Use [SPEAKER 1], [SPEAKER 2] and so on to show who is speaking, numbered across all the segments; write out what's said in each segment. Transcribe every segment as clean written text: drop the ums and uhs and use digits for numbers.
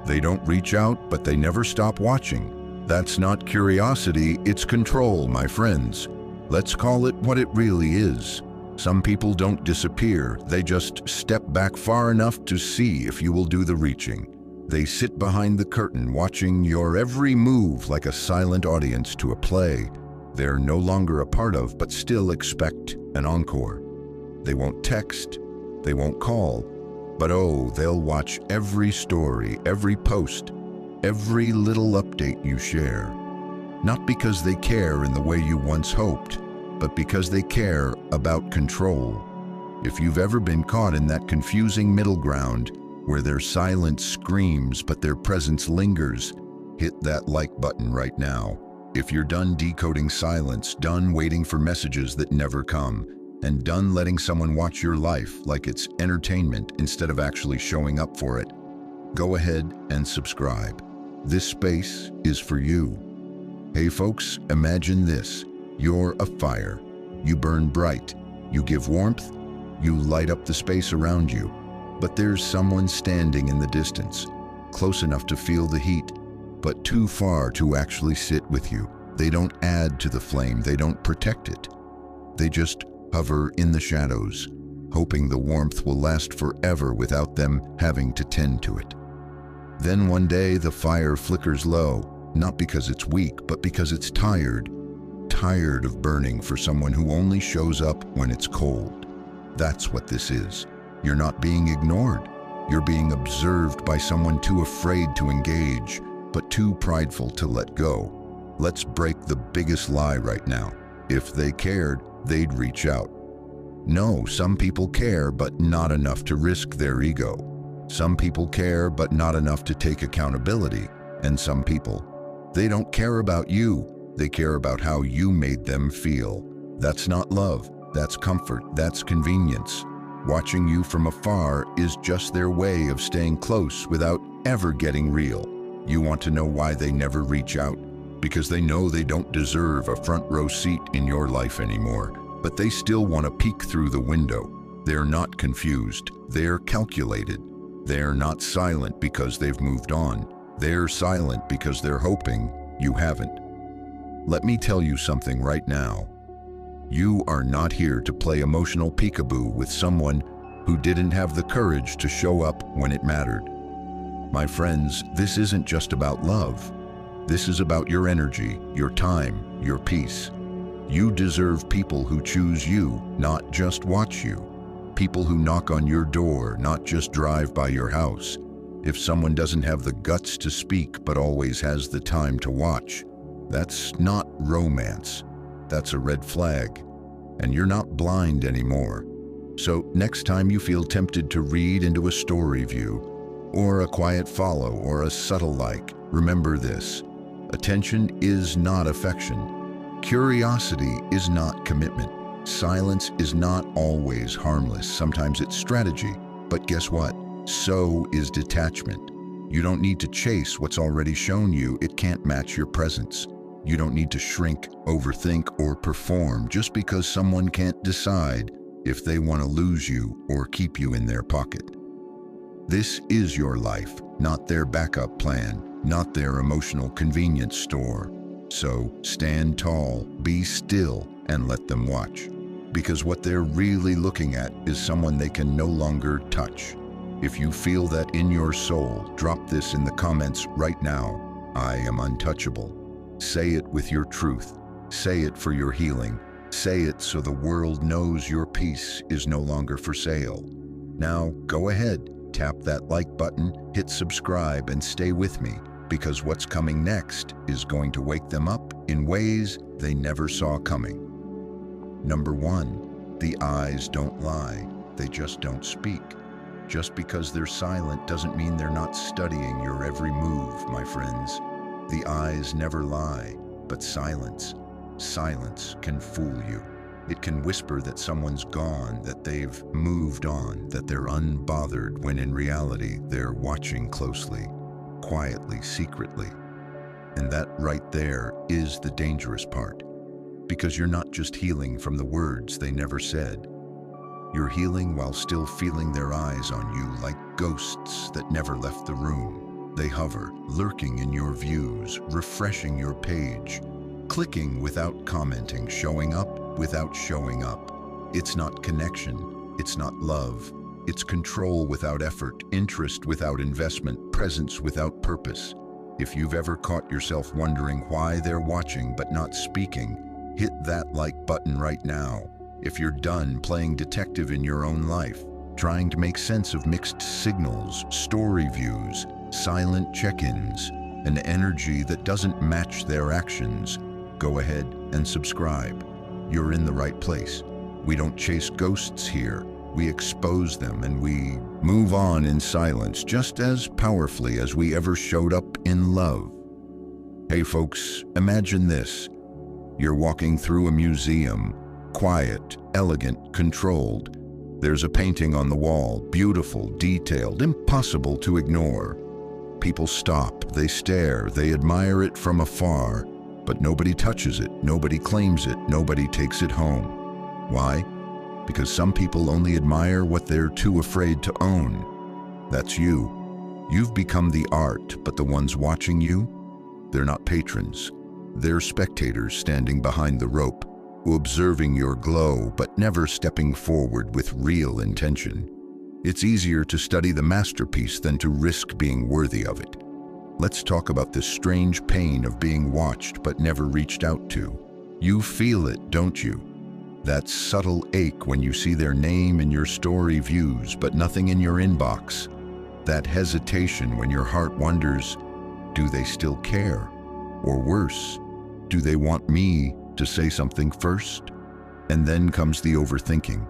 [SPEAKER 1] They don't reach out, but they never stop watching. That's not curiosity, it's control, my friends. Let's call it what it really is. Some people don't disappear, they just step back far enough to see if you will do the reaching. They sit behind the curtain watching your every move like a silent audience to a play they're no longer a part of but still expect an encore. They won't text, they won't call, but oh, they'll watch every story, every post, every little update you share. Not because they care in the way you once hoped, but because they care about control. If you've ever been caught in that confusing middle ground where their silence screams but their presence lingers, hit that like button right now. If you're done decoding silence, done waiting for messages that never come, and done letting someone watch your life like it's entertainment instead of actually showing up for it, go ahead and subscribe. This space is for you. Hey folks, imagine this. You're a fire. You burn bright. You give warmth. You light up the space around you. But there's someone standing in the distance, close enough to feel the heat, but too far to actually sit with you. They don't add to the flame. They don't protect it. They just hover in the shadows, hoping the warmth will last forever without them having to tend to it. Then one day the fire flickers low, not because it's weak, but because it's tired of burning for someone who only shows up when it's cold. That's what this is. You're not being ignored. You're being observed by someone too afraid to engage, but too prideful to let go. Let's break the biggest lie right now. If they cared, they'd reach out. No, some people care, but not enough to risk their ego. Some people care, but not enough to take accountability. And some people, they don't care about you. They care about how you made them feel. That's not love. That's comfort. That's convenience. Watching you from afar is just their way of staying close without ever getting real. You want to know why they never reach out? Because they know they don't deserve a front row seat in your life anymore, but they still want to peek through the window. They're not confused. They're calculated. They're not silent because they've moved on. They're silent because they're hoping you haven't. Let me tell you something right now. You are not here to play emotional peekaboo with someone who didn't have the courage to show up when it mattered. My friends, this isn't just about love. This is about your energy, your time, your peace. You deserve people who choose you, not just watch you. People who knock on your door, not just drive by your house. If someone doesn't have the guts to speak but always has the time to watch, that's not romance. That's a red flag. And you're not blind anymore. So next time you feel tempted to read into a story view, or a quiet follow, or a subtle like, remember this. Attention is not affection. Curiosity is not commitment. Silence is not always harmless. Sometimes it's strategy. But guess what? So is detachment. You don't need to chase what's already shown you. It can't match your presence. You don't need to shrink, overthink, or perform just because someone can't decide if they want to lose you or keep you in their pocket. This is your life, not their backup plan, not their emotional convenience store. So stand tall, be still, and let them watch. Because what they're really looking at is someone they can no longer touch. If you feel that in your soul, drop this in the comments right now. I am untouchable. Say it with your truth. Say it for your healing. Say it so the world knows your peace is no longer for sale. Now, go ahead, tap that like button, hit subscribe, and stay with me, because what's coming next is going to wake them up in ways they never saw coming. Number 1, the eyes don't lie. They just don't speak. Just because they're silent doesn't mean they're not studying your every move, my friends. The eyes never lie, but silence can fool you. It can whisper that someone's gone, that they've moved on, that they're unbothered, when in reality, they're watching closely, quietly, secretly. And that right there is the dangerous part, because you're not just healing from the words they never said. You're healing while still feeling their eyes on you like ghosts that never left the room. They hover, lurking in your views, refreshing your page, clicking without commenting, showing up without showing up. It's not connection, it's not love. It's control without effort, interest without investment, presence without purpose. If you've ever caught yourself wondering why they're watching but not speaking, hit that like button right now. If you're done playing detective in your own life, trying to make sense of mixed signals, story views, silent check-ins, an energy that doesn't match their actions, go ahead and subscribe. You're in the right place. We don't chase ghosts here. We expose them and we move on in silence just as powerfully as we ever showed up in love. Hey folks, imagine this. You're walking through a museum, quiet, elegant, controlled. There's a painting on the wall, beautiful, detailed, impossible to ignore. People stop, they stare, they admire it from afar, but nobody touches it, nobody claims it, nobody takes it home. Why? Because some people only admire what they're too afraid to own. That's you. You've become the art, but the ones watching you, they're not patrons. They're spectators standing behind the rope, observing your glow, but never stepping forward with real intention. It's easier to study the masterpiece than to risk being worthy of it. Let's talk about this strange pain of being watched but never reached out to. You feel it, don't you? That subtle ache when you see their name in your story views but nothing in your inbox. That hesitation when your heart wonders, do they still care? Or worse, do they want me to say something first? And then comes the overthinking.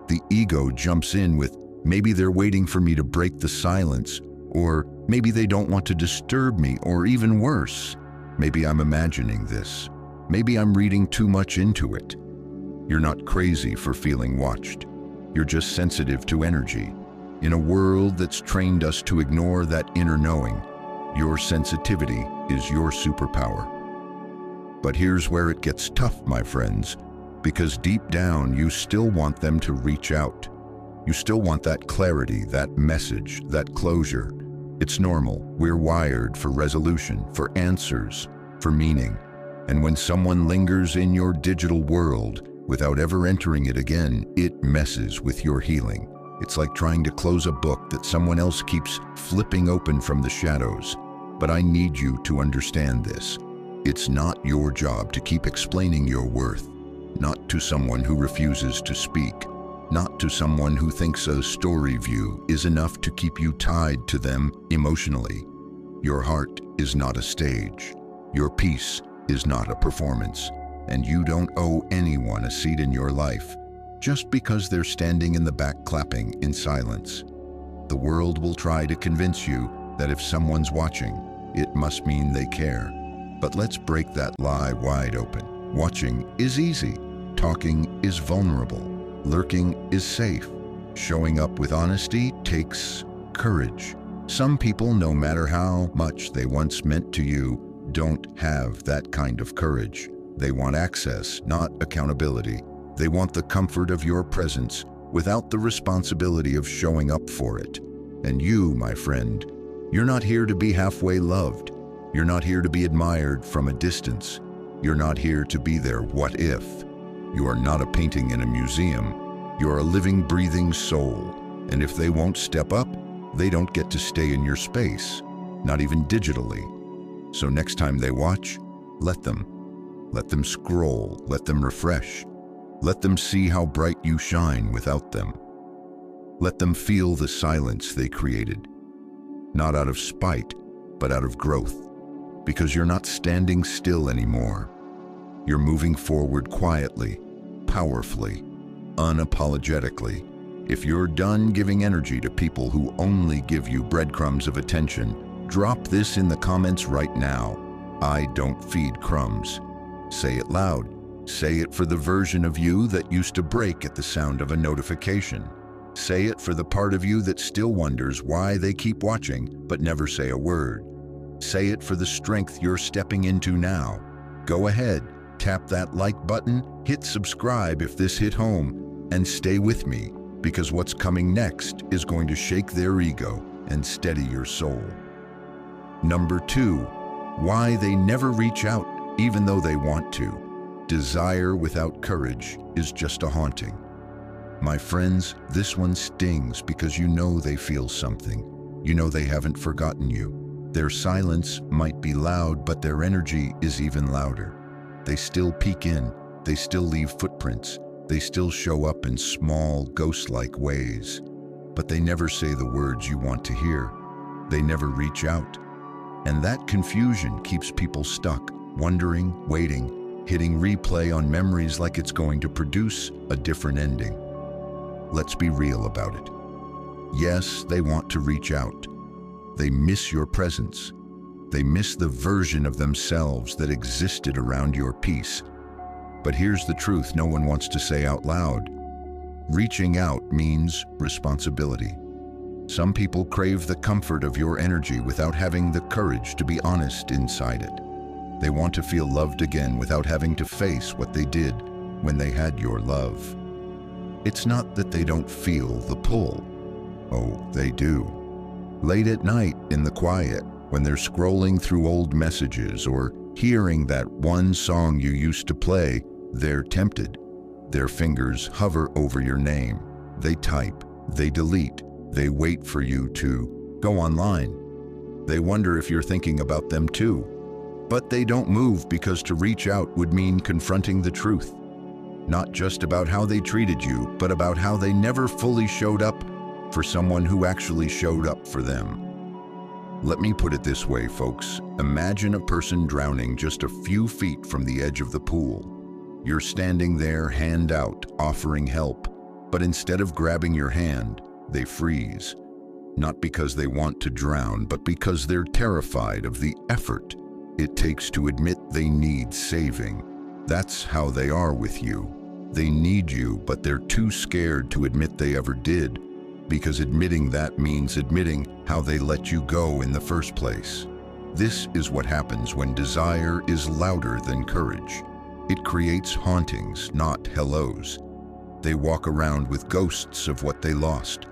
[SPEAKER 1] The ego jumps in with, maybe they're waiting for me to break the silence, or maybe they don't want to disturb me, or even worse, maybe I'm imagining this. Maybe I'm reading too much into it. You're not crazy for feeling watched. You're just sensitive to energy. In a world that's trained us to ignore that inner knowing, your sensitivity is your superpower. But here's where it gets tough, my friends, because deep down you still want them to reach out. You still want that clarity, that message, that closure. It's normal. We're wired for resolution, for answers, for meaning. And when someone lingers in your digital world, without ever entering it again, it messes with your healing. It's like trying to close a book that someone else keeps flipping open from the shadows. But I need you to understand this. It's not your job to keep explaining your worth, not to someone who refuses to speak, not to someone who thinks a story view is enough to keep you tied to them emotionally. Your heart is not a stage. Your peace is not a performance. And you don't owe anyone a seat in your life just because they're standing in the back clapping in silence. The world will try to convince you that if someone's watching, it must mean they care. But let's break that lie wide open. Watching is easy. Talking is vulnerable. Lurking is safe. Showing up with honesty takes courage. Some people, no matter how much they once meant to you, don't have that kind of courage. They want access, not accountability. They want the comfort of your presence without the responsibility of showing up for it. And you, my friend, you're not here to be halfway loved. You're not here to be admired from a distance. You're not here to be their what if. You are not a painting in a museum. You're a living, breathing soul. And if they won't step up, they don't get to stay in your space, not even digitally. So next time they watch, let them. Let them scroll, let them refresh. Let them see how bright you shine without them. Let them feel the silence they created, not out of spite, but out of growth. Because you're not standing still anymore. You're moving forward quietly, powerfully, unapologetically. If you're done giving energy to people who only give you breadcrumbs of attention, drop this in the comments right now. I don't feed crumbs. Say it loud. Say it for the version of you that used to break at the sound of a notification. Say it for the part of you that still wonders why they keep watching but never say a word. Say it for the strength you're stepping into now. Go ahead, tap that like button, hit subscribe if this hit home, and stay with me, because what's coming next is going to shake their ego and steady your soul. Number 2, why they never reach out even though they want to. Desire without courage is just a haunting. My friends, this one stings because you know they feel something. You know they haven't forgotten you. Their silence might be loud, but their energy is even louder. They still peek in, they still leave footprints, they still show up in small, ghost-like ways. But they never say the words you want to hear. They never reach out. And that confusion keeps people stuck, wondering, waiting, hitting replay on memories like it's going to produce a different ending. Let's be real about it. Yes, they want to reach out. They miss your presence. They miss the version of themselves that existed around your peace. But here's the truth no one wants to say out loud. Reaching out means responsibility. Some people crave the comfort of your energy without having the courage to be honest inside it. They want to feel loved again without having to face what they did when they had your love. It's not that they don't feel the pull. Oh, they do. Late at night in the quiet, when they're scrolling through old messages or hearing that one song you used to play, they're tempted. Their fingers hover over your name. They type, they delete, they wait for you to go online. They wonder if you're thinking about them too. But they don't move because to reach out would mean confronting the truth. Not just about how they treated you, but about how they never fully showed up for someone who actually showed up for them. Let me put it this way, folks. Imagine a person drowning just a few feet from the edge of the pool. You're standing there, hand out, offering help, but instead of grabbing your hand, they freeze. Not because they want to drown, but because they're terrified of the effort it takes to admit they need saving. That's how they are with you. They need you, but they're too scared to admit they ever did, because admitting that means admitting how they let you go in the first place. This is what happens when desire is louder than courage. It creates hauntings, not hellos. They walk around with ghosts of what they lost,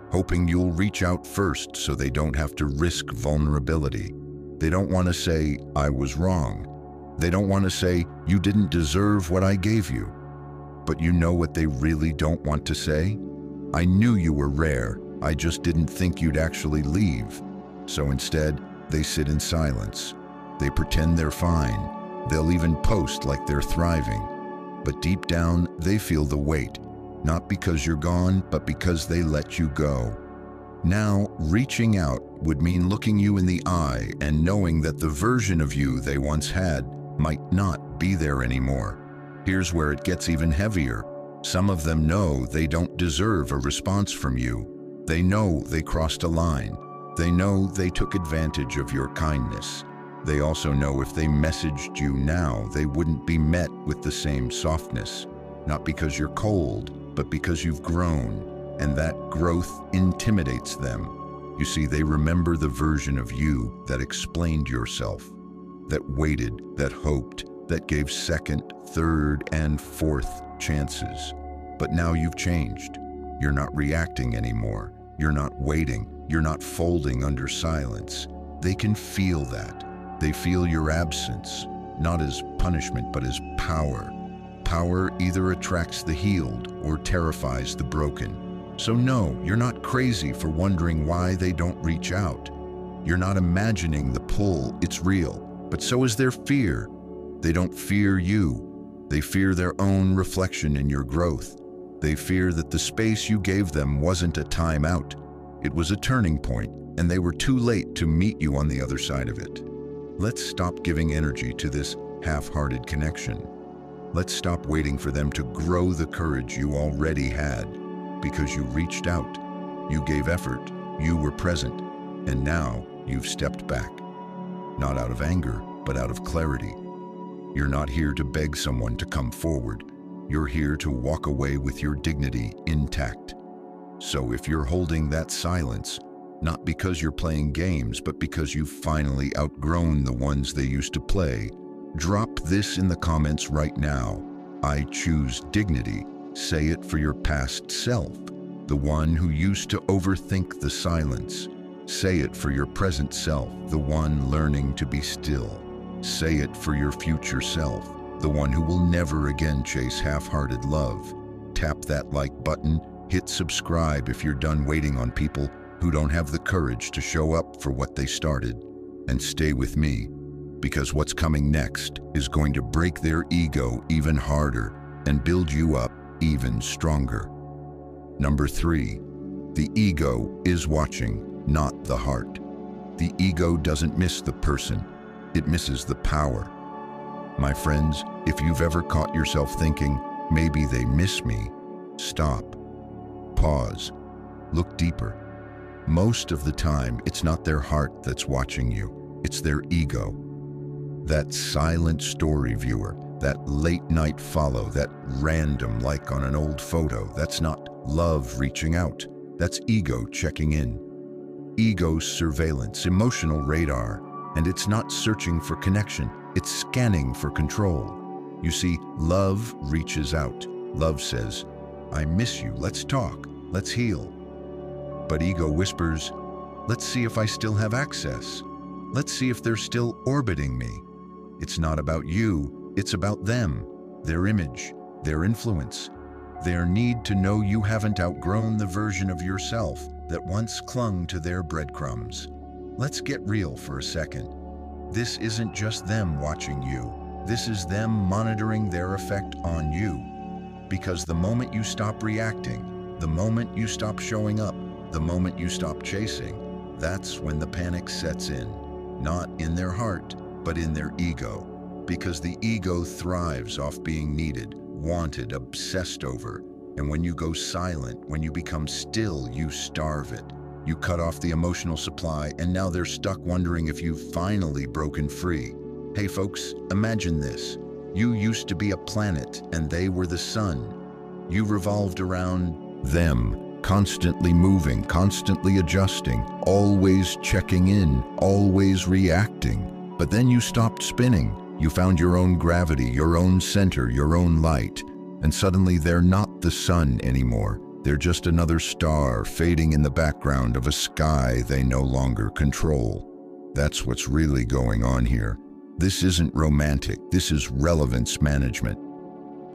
[SPEAKER 1] hoping you'll reach out first so they don't have to risk vulnerability. They don't want to say, I was wrong. They don't want to say, you didn't deserve what I gave you. But you know what they really don't want to say? I knew you were rare. I just didn't think you'd actually leave. So instead, they sit in silence. They pretend they're fine. They'll even post like they're thriving. But deep down, they feel the weight. Not because you're gone, but because they let you go. Now, reaching out would mean looking you in the eye and knowing that the version of you they once had might not be there anymore. Here's where it gets even heavier. Some of them know they don't deserve a response from you. They know they crossed a line. They know they took advantage of your kindness. They also know if they messaged you now, they wouldn't be met with the same softness. Not because you're cold, but because you've grown, and that growth intimidates them. You see, they remember the version of you that explained yourself, that waited, that hoped, that gave second, third, and fourth chances. But now you've changed. You're not reacting anymore. You're not waiting. You're not folding under silence. They can feel that. They feel your absence, not as punishment, but as power. Power either attracts the healed or terrifies the broken. So no, you're not crazy for wondering why they don't reach out. You're not imagining the pull, it's real. But so is their fear. They don't fear you. They fear their own reflection in your growth. They fear that the space you gave them wasn't a time out. It was a turning point, and they were too late to meet you on the other side of it. Let's stop giving energy to this half-hearted connection. Let's stop waiting for them to grow the courage you already had, because you reached out, you gave effort, you were present, and now you've stepped back. Not out of anger, but out of clarity. You're not here to beg someone to come forward. You're here to walk away with your dignity intact. So if you're holding that silence, not because you're playing games, but because you've finally outgrown the ones they used to play, drop this in the comments right now. I choose dignity. Say it for your past self, the one who used to overthink the silence. Say it for your present self, the one learning to be still. Say it for your future self, the one who will never again chase half-hearted love. Tap that like button, hit subscribe if you're done waiting on people who don't have the courage to show up for what they started. And stay with me, because what's coming next is going to break their ego even harder and build you up even stronger. Number 3, the ego is watching, not the heart. The ego doesn't miss the person, it misses the power. My friends, if you've ever caught yourself thinking, maybe they miss me, stop, pause, look deeper. Most of the time, it's not their heart that's watching you, it's their ego. That silent story viewer, that late night follow, that random like on an old photo, that's not love reaching out, that's ego checking in. Ego's surveillance, emotional radar, and it's not searching for connection, it's scanning for control. You see, love reaches out. Love says, I miss you, let's talk, let's heal. But ego whispers, let's see if I still have access. Let's see if they're still orbiting me. It's not about you, it's about them, their image, their influence, their need to know you haven't outgrown the version of yourself that once clung to their breadcrumbs. Let's get real for a second. This isn't just them watching you. This is them monitoring their effect on you. Because the moment you stop reacting, the moment you stop showing up, the moment you stop chasing, that's when the panic sets in. Not in their heart, but in their ego. Because the ego thrives off being needed, wanted, obsessed over. And when you go silent, when you become still, you starve it. You cut off the emotional supply, and now they're stuck wondering if you've finally broken free. Hey folks, imagine this. You used to be a planet, and they were the sun. You revolved around them, constantly moving, constantly adjusting, always checking in, always reacting. But then you stopped spinning. You found your own gravity, your own center, your own light. And suddenly they're not the sun anymore. They're just another star fading in the background of a sky they no longer control. That's what's really going on here. This isn't romantic, this is relevance management.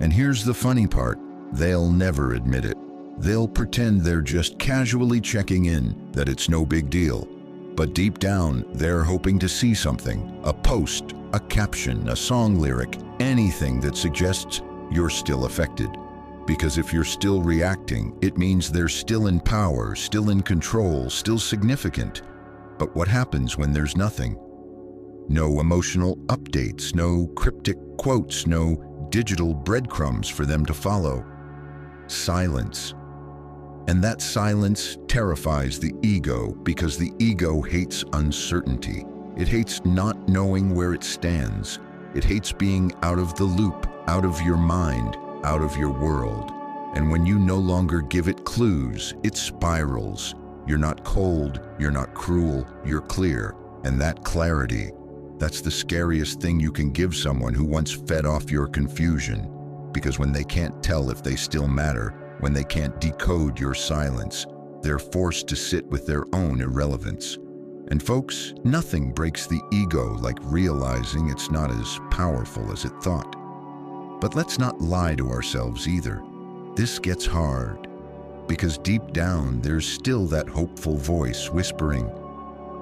[SPEAKER 1] And here's the funny part, they'll never admit it. They'll pretend they're just casually checking in, that it's no big deal. But deep down, they're hoping to see something, a post, a caption, a song lyric, anything that suggests you're still affected. Because if you're still reacting, it means they're still in power, still in control, still significant. But what happens when there's nothing? No emotional updates, no cryptic quotes, no digital breadcrumbs for them to follow. Silence. And that silence terrifies the ego because the ego hates uncertainty. It hates not knowing where it stands. It hates being out of the loop, out of your mind, out of your world. And when you no longer give it clues, it spirals. You're not cold, you're not cruel, you're clear. And that clarity, that's the scariest thing you can give someone who once fed off your confusion. Because when they can't tell if they still matter, when they can't decode your silence, they're forced to sit with their own irrelevance. And folks, nothing breaks the ego like realizing it's not as powerful as it thought. But let's not lie to ourselves either. This gets hard, because deep down there's still that hopeful voice whispering,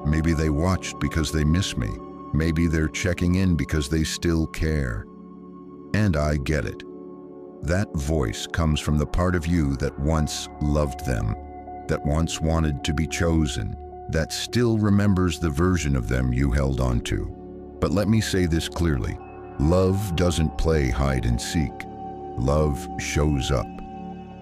[SPEAKER 1] maybe they watched because they miss me. Maybe they're checking in because they still care. And I get it. That voice comes from the part of you that once loved them, that once wanted to be chosen, that still remembers the version of them you held on to. But let me say this clearly. Love doesn't play hide and seek. Love shows up.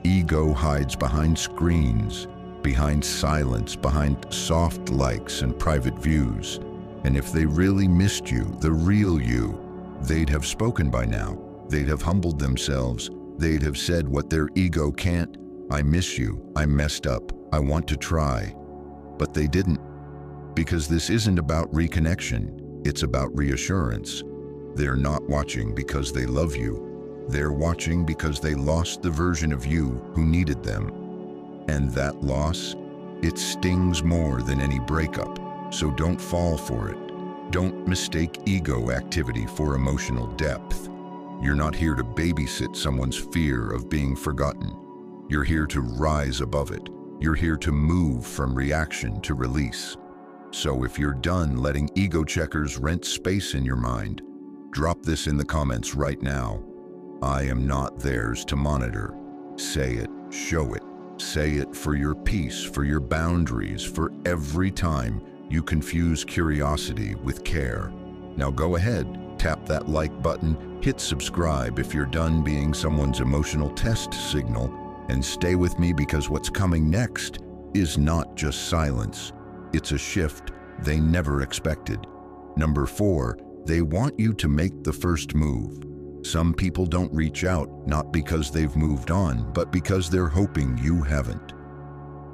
[SPEAKER 1] Ego hides behind screens, behind silence, behind soft likes and private views. And if they really missed you, the real you, they'd have spoken by now. They'd have humbled themselves. They'd have said what their ego can't. I miss you. I messed up. I want to try. But they didn't. Because this isn't about reconnection. It's about reassurance. They're not watching because they love you. They're watching because they lost the version of you who needed them. And that loss, It stings more than any breakup, so don't fall for it. Don't mistake ego activity for emotional depth. You're not here to babysit someone's fear of being forgotten. You're here to rise above it. You're here to move from reaction to release. So if you're done letting ego checkers rent space in your mind, drop this in the comments right now. I am not theirs to monitor. Say it, show it. Say it for your peace, for your boundaries, for every time you confuse curiosity with care. Now go ahead, tap that like button, hit subscribe if you're done being someone's emotional test signal, and stay with me because what's coming next is not just silence. It's a shift they never expected. Number 4, they want you to make the first move. Some people don't reach out, not because they've moved on, but because they're hoping you haven't.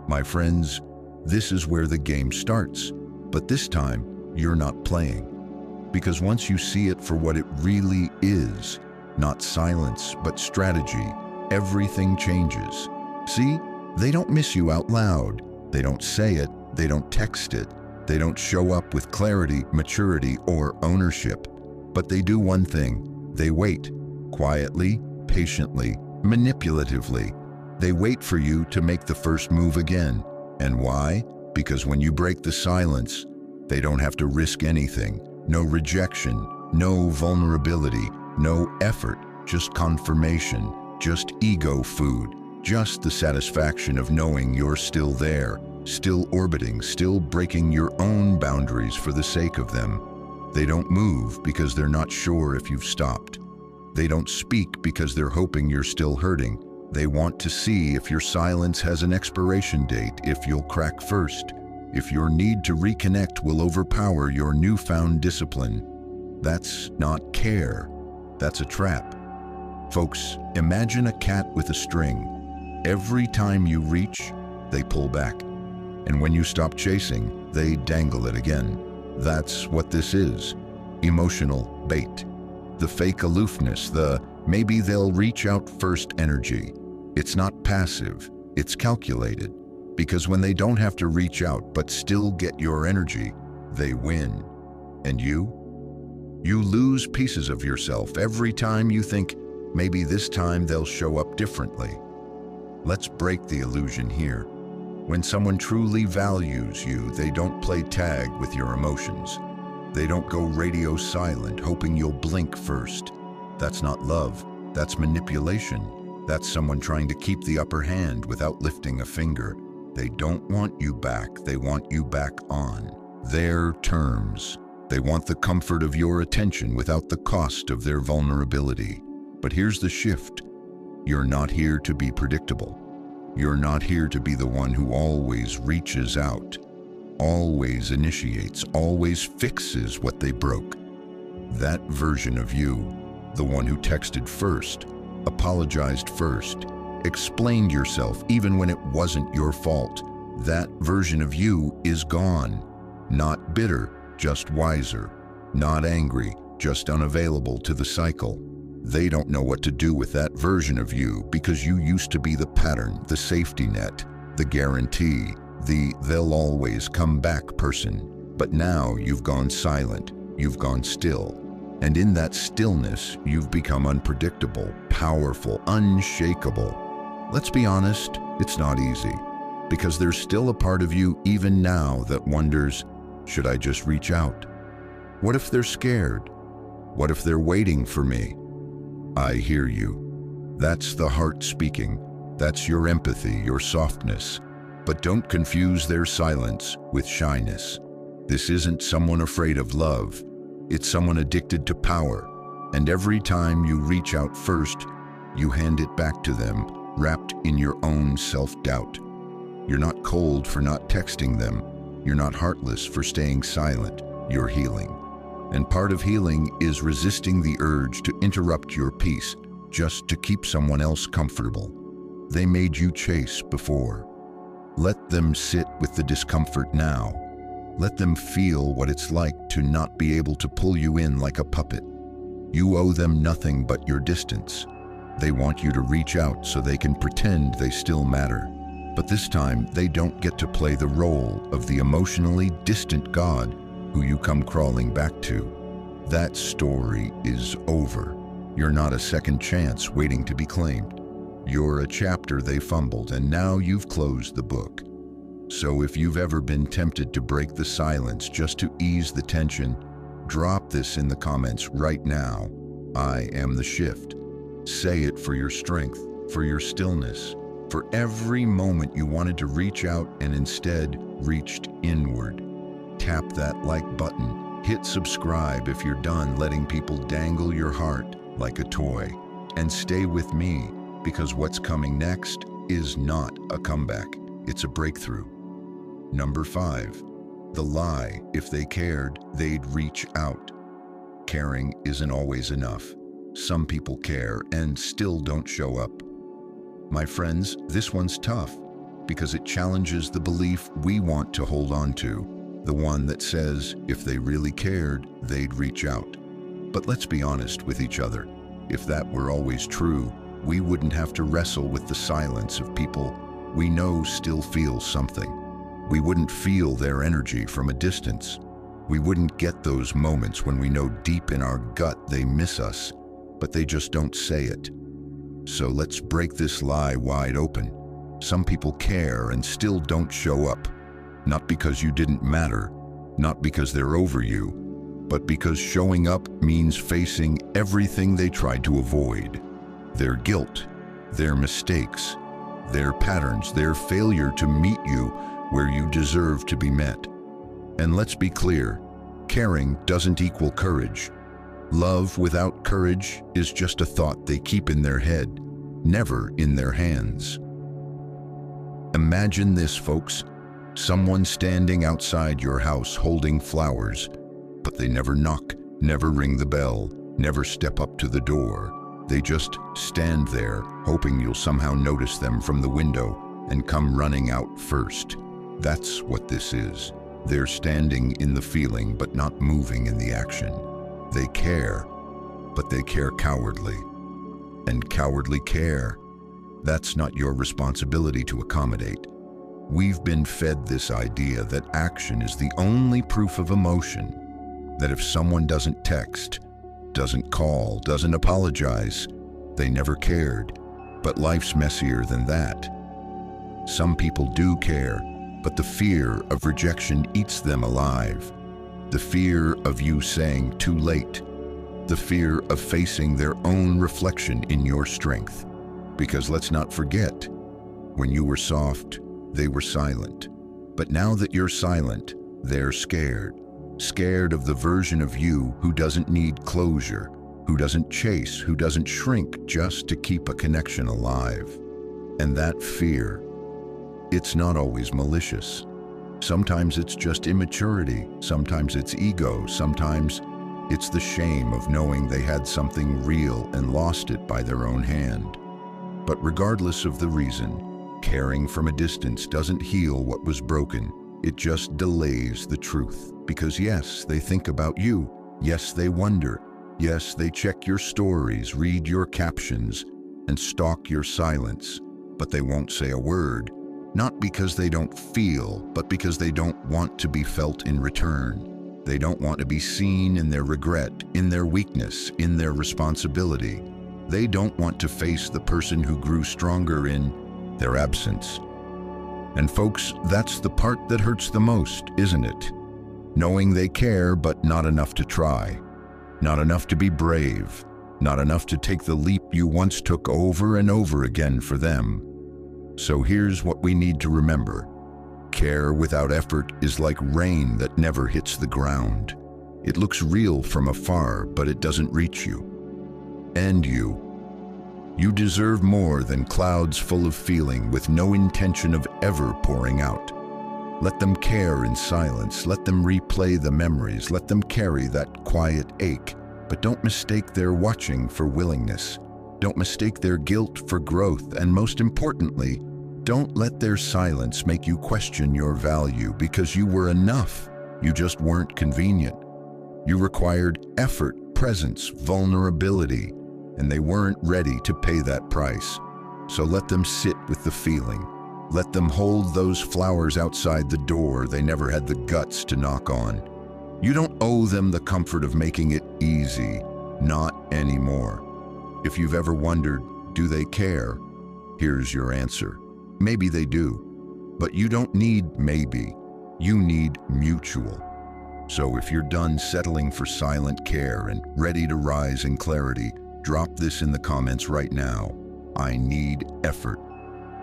[SPEAKER 1] My friends, this is where the game starts. But this time, you're not playing. Because once you see it for what it really is, not silence, but strategy, everything changes. See, they don't miss you out loud. They don't say it, they don't text it. They don't show up with clarity, maturity, or ownership. But they do one thing. They wait, quietly, patiently, manipulatively. They wait for you to make the first move again. And why? Because when you break the silence, they don't have to risk anything. No rejection, no vulnerability, no effort, just confirmation, just ego food, just the satisfaction of knowing you're still there, still orbiting, still breaking your own boundaries for the sake of them. They don't move because they're not sure if you've stopped. They don't speak because they're hoping you're still hurting. They want to see if your silence has an expiration date, if you'll crack first, if your need to reconnect will overpower your newfound discipline. That's not care. That's a trap. Folks, imagine a cat with a string. Every time you reach, they pull back. And when you stop chasing, they dangle it again. That's what this is. Emotional bait. The fake aloofness, the maybe they'll reach out first energy. It's not passive, it's calculated. Because when they don't have to reach out but still get your energy, they win. And you? You lose pieces of yourself every time you think, maybe this time they'll show up differently. Let's break the illusion here. When someone truly values you, they don't play tag with your emotions. They don't go radio silent, hoping you'll blink first. That's not love, that's manipulation. That's someone trying to keep the upper hand without lifting a finger. They don't want you back, they want you back on their terms. They want the comfort of your attention without the cost of their vulnerability. But here's the shift. You're not here to be predictable. You're not here to be the one who always reaches out, always initiates, always fixes what they broke. That version of you, the one who texted first, apologized first, explained yourself even when it wasn't your fault, that version of you is gone. Not bitter, just wiser. Not angry, just unavailable to the cycle. They don't know what to do with that version of you because you used to be the pattern, the safety net, the guarantee, the they'll always come back person. But now you've gone silent, you've gone still. And in that stillness, you've become unpredictable, powerful, unshakable. Let's be honest, it's not easy. Because there's still a part of you even now that wonders, should I just reach out? What if they're scared? What if they're waiting for me? I hear you. That's the heart speaking. That's your empathy, your softness. But don't confuse their silence with shyness. This isn't someone afraid of love. It's someone addicted to power. And every time you reach out first, you hand it back to them, wrapped in your own self-doubt. You're not cold for not texting them. You're not heartless for staying silent. You're healing. And part of healing is resisting the urge to interrupt your peace just to keep someone else comfortable. They made you chase before. Let them sit with the discomfort now. Let them feel what it's like to not be able to pull you in like a puppet. You owe them nothing but your distance. They want you to reach out so they can pretend they still matter. But this time, they don't get to play the role of the emotionally distant God who you come crawling back to. That story is over. You're not a second chance waiting to be claimed. You're a chapter they fumbled, and now you've closed the book. So if you've ever been tempted to break the silence just to ease the tension, drop this in the comments right now. I am the shift. Say it for your strength, for your stillness, for every moment you wanted to reach out and instead reached inward. Tap that like button. Hit subscribe if you're done letting people dangle your heart like a toy. And stay with me, because what's coming next is not a comeback. It's a breakthrough. Number 5. The lie, if they cared, they'd reach out. Caring isn't always enough. Some people care and still don't show up. My friends, this one's tough because it challenges the belief we want to hold on to, the one that says if they really cared, they'd reach out. But let's be honest with each other. If that were always true, we wouldn't have to wrestle with the silence of people we know still feel something. We wouldn't feel their energy from a distance. We wouldn't get those moments when we know deep in our gut they miss us, but they just don't say it. So let's break this lie wide open. Some people care and still don't show up, not because you didn't matter, not because they're over you, but because showing up means facing everything they tried to avoid. Their guilt, their mistakes, their patterns, their failure to meet you where you deserve to be met. And let's be clear, caring doesn't equal courage. Love without courage is just a thought they keep in their head, never in their hands. Imagine this, folks. Someone standing outside your house holding flowers, but they never knock, never ring the bell, never step up to the door. They just stand there, hoping you'll somehow notice them from the window and come running out first. That's what this is. They're standing in the feeling, but not moving in the action. They care, but they care cowardly. And cowardly care, that's not your responsibility to accommodate. We've been fed this idea that action is the only proof of emotion, that if someone doesn't text, doesn't call, doesn't apologize, they never cared. But life's messier than that. Some people do care, but the fear of rejection eats them alive. The fear of you saying too late. The fear of facing their own reflection in your strength. Because let's not forget, when you were soft, they were silent. But now that you're silent, they're scared. Scared of the version of you who doesn't need closure, who doesn't chase, who doesn't shrink just to keep a connection alive. And that fear, it's not always malicious. Sometimes it's just immaturity, sometimes it's ego, sometimes it's the shame of knowing they had something real and lost it by their own hand. But regardless of the reason, caring from a distance doesn't heal what was broken. It just delays the truth. Because yes, they think about you. Yes, they wonder. Yes, they check your stories, read your captions, and stalk your silence. But they won't say a word. Not because they don't feel, but because they don't want to be felt in return. They don't want to be seen in their regret, in their weakness, in their responsibility. They don't want to face the person who grew stronger in their absence. And folks, that's the part that hurts the most, isn't it? Knowing they care, but not enough to try. Not enough to be brave. Not enough to take the leap you once took over and over again for them. So here's what we need to remember. Care without effort is like rain that never hits the ground. It looks real from afar, but it doesn't reach you. And you deserve more than clouds full of feeling with no intention of ever pouring out. Let them care in silence. Let them replay the memories. Let them carry that quiet ache. But don't mistake their watching for willingness. Don't mistake their guilt for growth. And most importantly, don't let their silence make you question your value, because you were enough. You just weren't convenient. You required effort, presence, vulnerability, and they weren't ready to pay that price. So let them sit with the feeling. Let them hold those flowers outside the door they never had the guts to knock on. You don't owe them the comfort of making it easy, not anymore. If you've ever wondered, do they care? Here's your answer. Maybe they do, but you don't need maybe. You need mutual. So if you're done settling for silent care and ready to rise in clarity, drop this in the comments right now. I need effort.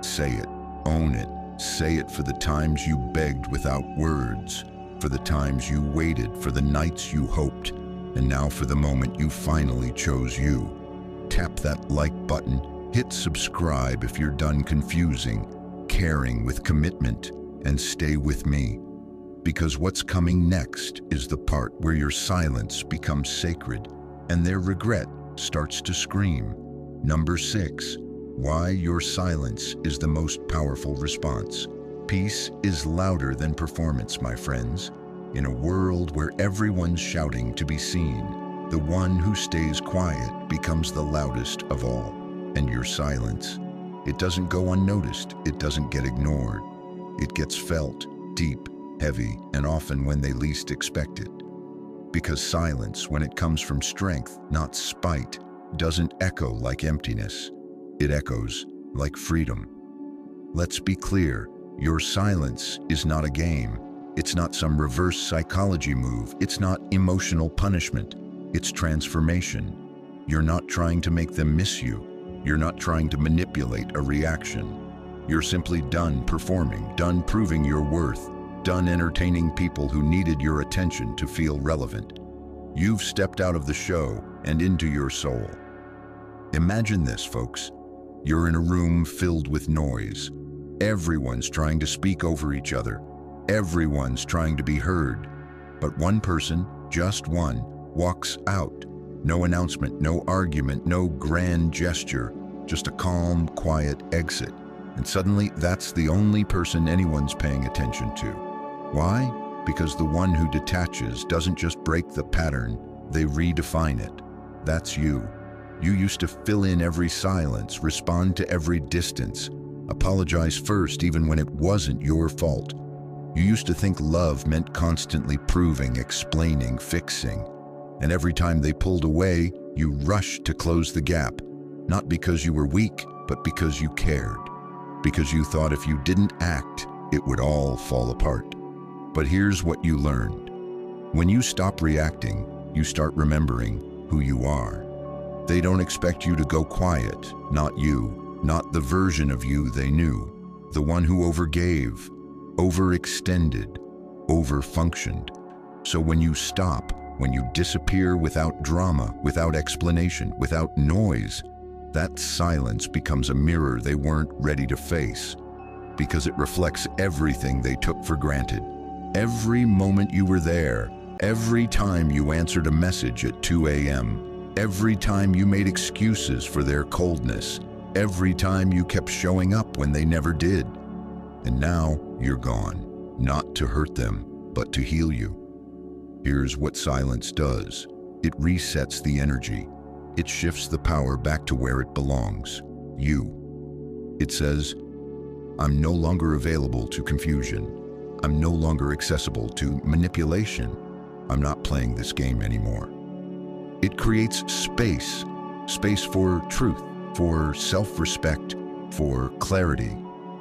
[SPEAKER 1] Say it. Own it. Say it for the times you begged without words, for the times you waited, for the nights you hoped, and now for the moment you finally chose you. Tap that like button, hit subscribe if you're done confusing, caring with commitment, and stay with me. Because what's coming next is the part where your silence becomes sacred and their regret starts to scream. Number 6. Why your silence is the most powerful response. Peace is louder than performance, my friends. In a world where everyone's shouting to be seen, the one who stays quiet becomes the loudest of all. And your silence, it doesn't go unnoticed, it doesn't get ignored. It gets felt, deep, heavy, and often when they least expect it. Because silence, when it comes from strength, not spite, doesn't echo like emptiness. It echoes like freedom. Let's be clear, your silence is not a game. It's not some reverse psychology move. It's not emotional punishment. It's transformation. You're not trying to make them miss you. You're not trying to manipulate a reaction. You're simply done performing, done proving your worth, done entertaining people who needed your attention to feel relevant. You've stepped out of the show and into your soul. Imagine this, folks. You're in a room filled with noise. Everyone's trying to speak over each other. Everyone's trying to be heard. But one person, just one, walks out. No announcement, no argument, no grand gesture, just a calm, quiet exit. And suddenly, that's the only person anyone's paying attention to. Why? Because the one who detaches doesn't just break the pattern, they redefine it. That's you. You used to fill in every silence, respond to every distance, apologize first even when it wasn't your fault. You used to think love meant constantly proving, explaining, fixing. And every time they pulled away, you rushed to close the gap, not because you were weak, but because you cared. Because you thought if you didn't act, it would all fall apart. But here's what you learned. When you stop reacting, you start remembering who you are. They don't expect you to go quiet, not you, not the version of you they knew, the one who overgave, overextended, overfunctioned. So when you stop, when you disappear without drama, without explanation, without noise, that silence becomes a mirror they weren't ready to face, because it reflects everything they took for granted. Every moment you were there, every time you answered a message at 2 a.m., every time you made excuses for their coldness, every time you kept showing up when they never did. And now you're gone, not to hurt them, but to heal you. Here's what silence does. It resets the energy. It shifts the power back to where it belongs, you. It says, I'm no longer available to confusion. I'm no longer accessible to manipulation. I'm not playing this game anymore. It creates space for truth, for self-respect, for clarity.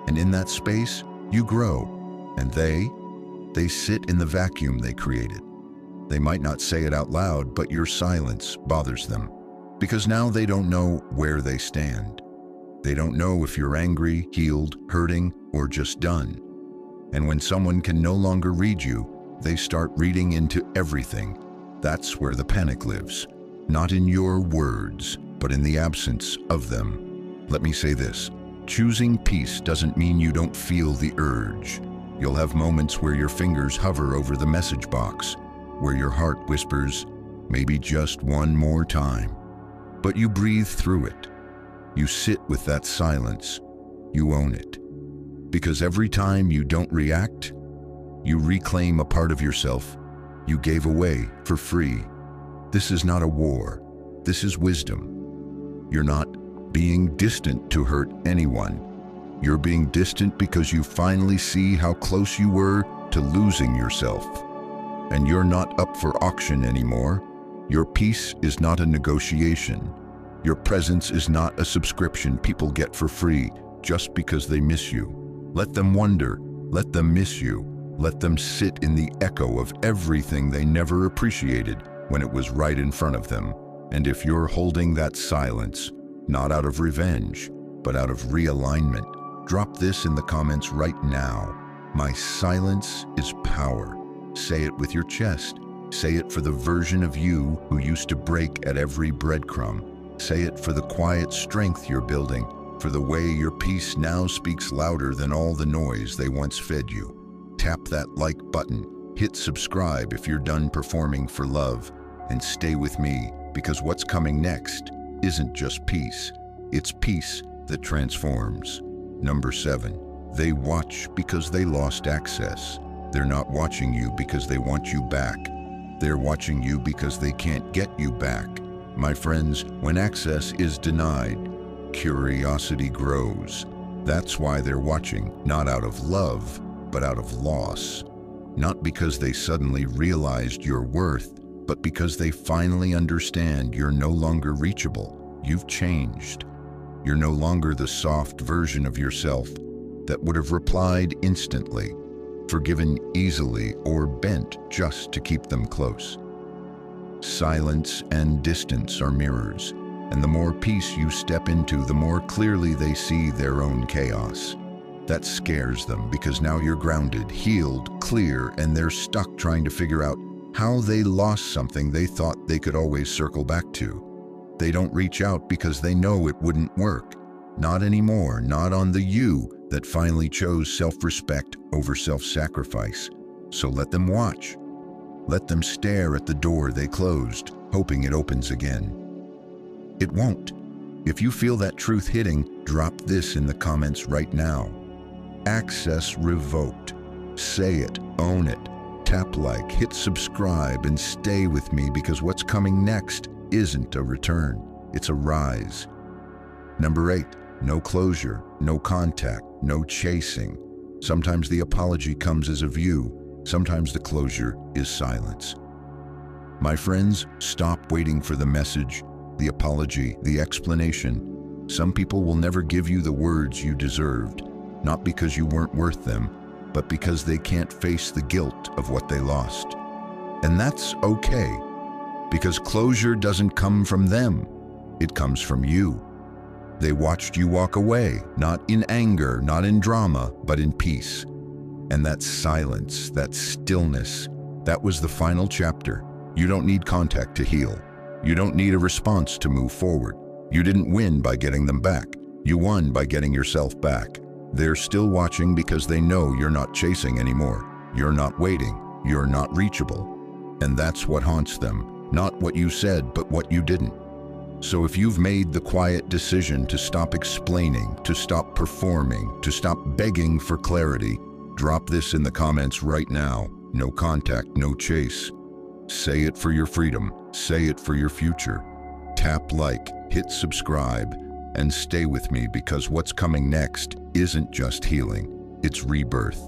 [SPEAKER 1] And in that space, you grow. And they sit in the vacuum they created. They might not say it out loud, but your silence bothers them. Because now they don't know where they stand. They don't know if you're angry, healed, hurting, or just done. And when someone can no longer read you, they start reading into everything. That's where the panic lives. Not in your words, but in the absence of them. Let me say this. Choosing peace doesn't mean you don't feel the urge. You'll have moments where your fingers hover over the message box, where your heart whispers, maybe just one more time. But you breathe through it. You sit with that silence. You own it. Because every time you don't react, you reclaim a part of yourself you gave away for free. This is not a war. This is wisdom. You're not being distant to hurt anyone. You're being distant because you finally see how close you were to losing yourself. And you're not up for auction anymore. Your peace is not a negotiation. Your presence is not a subscription people get for free just because they miss you. Let them wonder, let them miss you, let them sit in the echo of everything they never appreciated when it was right in front of them. And if you're holding that silence, not out of revenge, but out of realignment, drop this in the comments right now. My silence is power. Say it with your chest. Say it for the version of you who used to break at every breadcrumb. Say it for the quiet strength you're building, for the way your peace now speaks louder than all the noise they once fed you. Tap that like button, hit subscribe if you're done performing for love, and stay with me, because what's coming next isn't just peace, it's peace that transforms. Number 7, they watch because they lost access. They're not watching you because they want you back. They're watching you because they can't get you back. My friends, when access is denied, curiosity grows. That's why they're watching, not out of love, but out of loss. Not because they suddenly realized your worth, but because they finally understand you're no longer reachable. You've changed. You're no longer the soft version of yourself that would have replied instantly, forgiven easily, or bent just to keep them close. Silence and distance are mirrors, and the more peace you step into, the more clearly they see their own chaos. That scares them because now you're grounded, healed, clear, and they're stuck trying to figure out how they lost something they thought they could always circle back to. They don't reach out because they know it wouldn't work. Not anymore, not on the you that finally chose self-respect over self-sacrifice. So let them watch. Let them stare at the door they closed, hoping it opens again. It won't. If you feel that truth hitting, drop this in the comments right now. Access revoked. Say it, own it. Tap like, hit subscribe, and stay with me, because what's coming next isn't a return, it's a rise. Number 8, no closure, no contact, no chasing. Sometimes the apology comes as a view, sometimes the closure is silence. My friends, stop waiting for the message, the apology, the explanation. Some people will never give you the words you deserved, not because you weren't worth them, but because they can't face the guilt of what they lost. And that's okay. Because closure doesn't come from them, it comes from you. They watched you walk away, not in anger, not in drama, but in peace. And that silence, that stillness, that was the final chapter. You don't need contact to heal. You don't need a response to move forward. You didn't win by getting them back. You won by getting yourself back. They're still watching because they know you're not chasing anymore. You're not waiting. You're not reachable. And that's what haunts them. Not what you said, but what you didn't. So if you've made the quiet decision to stop explaining, to stop performing, to stop begging for clarity, drop this in the comments right now. No contact, no chase. Say it for your freedom. Say it for your future. Tap like, hit subscribe, and stay with me, because what's coming next isn't just healing, it's rebirth.